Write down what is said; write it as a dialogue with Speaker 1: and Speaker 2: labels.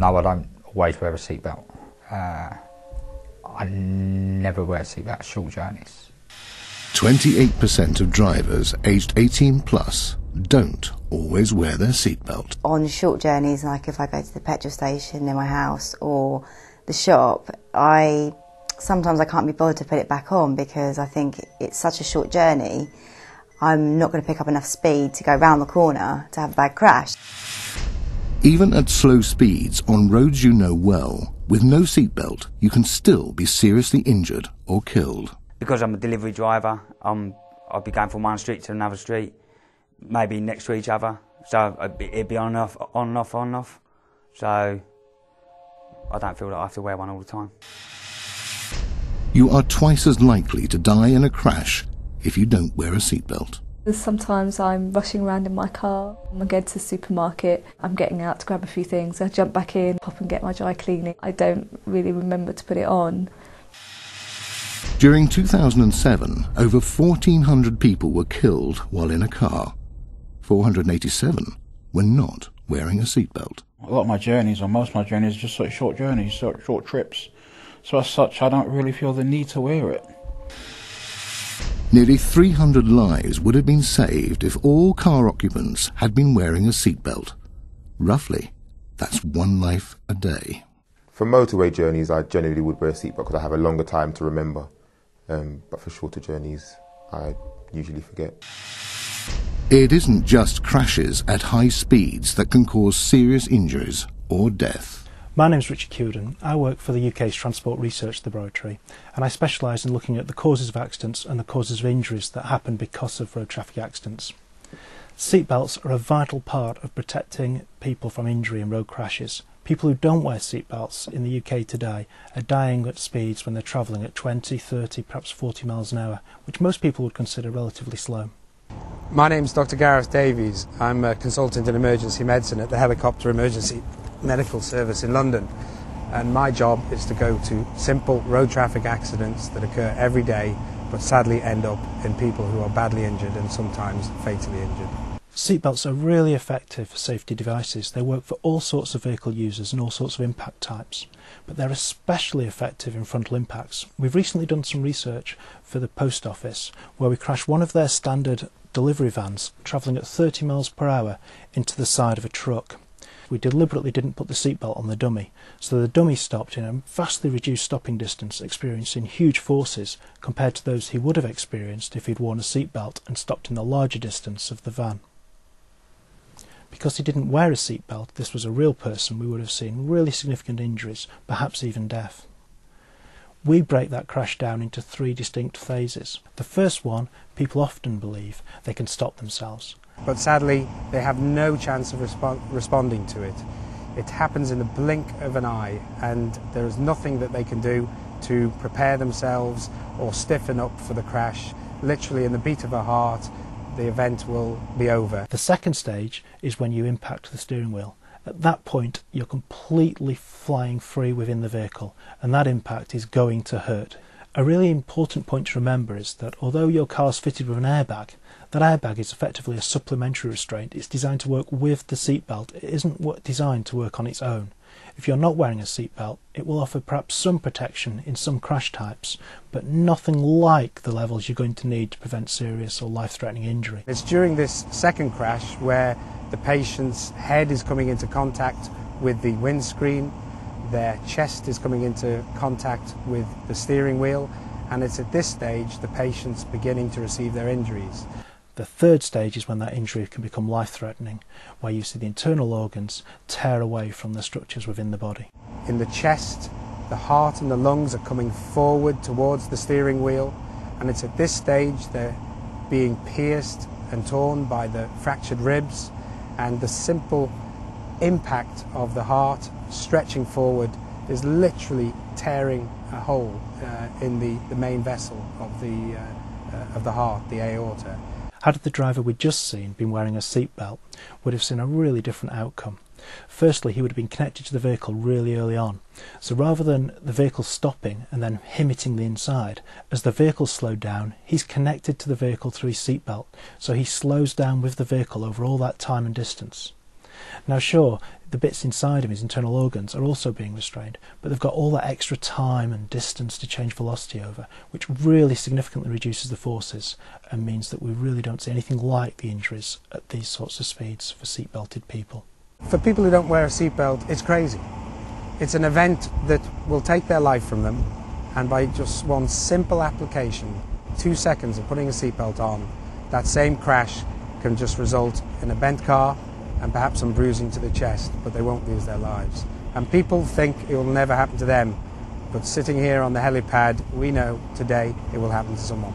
Speaker 1: No, I don't always wear a seatbelt. I never wear a seatbelt short journeys.
Speaker 2: 28% of drivers aged 18 plus don't always wear their seatbelt.
Speaker 3: On short journeys, like if I go to the petrol station near my house or the shop, sometimes I can't be bothered to put it back on because I think it's such a short journey. I'm not going to pick up enough speed to go round the corner to have a bad crash.
Speaker 2: Even at slow speeds on roads you know well, with no seatbelt, you can still be seriously injured or killed.
Speaker 4: Because I'm a delivery driver, I'll be going from one street to another street, maybe next to each other, so it'd be on and off, on and off, on and off. So I don't feel that I have to wear one all the time.
Speaker 2: You are twice as likely to die in a crash if you don't wear a seatbelt.
Speaker 5: Sometimes I'm rushing around in my car, I'm going to the supermarket, I'm getting out to grab a few things, I jump back in, pop and get my dry cleaning. I don't really remember to put it on.
Speaker 2: During 2007, over 1,400 people were killed while in a car. 487 were not wearing a seatbelt.
Speaker 6: A lot of my journeys, or most of my journeys, are just sort of short journeys, short trips. So as such, I don't really feel the need to wear it.
Speaker 2: Nearly 300 lives would have been saved if all car occupants had been wearing a seatbelt. Roughly, that's one life a day.
Speaker 7: For motorway journeys, I generally would wear a seatbelt because I have a longer time to remember. But for shorter journeys, I usually forget.
Speaker 2: It isn't just crashes at high speeds that can cause serious injuries or death.
Speaker 8: My name's Richard Cuden. I work for the UK's Transport Research Laboratory, and I specialise in looking at the causes of accidents and the causes of injuries that happen because of road traffic accidents. Seatbelts are a vital part of protecting people from injury in road crashes. People who don't wear seatbelts in the UK today are dying at speeds when they're travelling at 20, 30, perhaps 40 miles an hour, which most people would consider relatively slow.
Speaker 9: My name's Dr. Gareth Davies. I'm a consultant in emergency medicine at the Helicopter Emergency Medical Service in London, and my job is to go to simple road traffic accidents that occur every day but sadly end up in people who are badly injured and sometimes fatally injured.
Speaker 8: Seatbelts are really effective safety devices. They work for all sorts of vehicle users and all sorts of impact types, but they're especially effective in frontal impacts. We've recently done some research for the post office where we crashed one of their standard delivery vans travelling at 30 miles per hour into the side of a truck. We deliberately didn't put the seatbelt on the dummy, so the dummy stopped in a vastly reduced stopping distance, experiencing huge forces compared to those he would have experienced if he'd worn a seatbelt and stopped in the larger distance of the van. Because he didn't wear a seatbelt, this was a real person, we would have seen really significant injuries, perhaps even death. We break that crash down into three distinct phases. The first one, people often believe they can stop themselves.
Speaker 9: But sadly, they have no chance of responding to it. It happens in the blink of an eye, and there is nothing that they can do to prepare themselves or stiffen up for the crash. Literally in the beat of a heart, the event will be over.
Speaker 8: The second stage is when you impact the steering wheel. At that point, you're completely flying free within the vehicle, and that impact is going to hurt. A really important point to remember is that although your car's fitted with an airbag, that airbag is effectively a supplementary restraint. It's designed to work with the seatbelt. It isn't designed to work on its own. If you're not wearing a seatbelt, it will offer perhaps some protection in some crash types, but nothing like the levels you're going to need to prevent serious or life-threatening injury.
Speaker 9: It's during this second crash where the patient's head is coming into contact with the windscreen, their chest is coming into contact with the steering wheel, and it's at this stage the patient's beginning to receive their injuries.
Speaker 8: The third stage is when that injury can become life-threatening, where you see the internal organs tear away from the structures within the body.
Speaker 9: In the chest, the heart and the lungs are coming forward towards the steering wheel, and it's at this stage they're being pierced and torn by the fractured ribs, and the simple impact of the heart stretching forward is literally tearing a hole in the main vessel of the heart, the aorta.
Speaker 8: Had the driver we'd just seen been wearing a seatbelt, we'd have seen a really different outcome. Firstly, he would have been connected to the vehicle really early on. So rather than the vehicle stopping and then him hitting the inside, as the vehicle slowed down, he's connected to the vehicle through his seatbelt, so he slows down with the vehicle over all that time and distance. Now sure, the bits inside him, his internal organs, are also being restrained, but they've got all that extra time and distance to change velocity over, which really significantly reduces the forces and means that we really don't see anything like the injuries at these sorts of speeds for seat-belted people.
Speaker 9: For people who don't wear a seatbelt, it's crazy. It's an event that will take their life from them, and by just one simple application, 2 seconds of putting a seatbelt on, that same crash can just result in a bent car and perhaps some bruising to the chest, but they won't lose their lives. And people think it will never happen to them, but sitting here on the helipad, we know today it will happen to someone.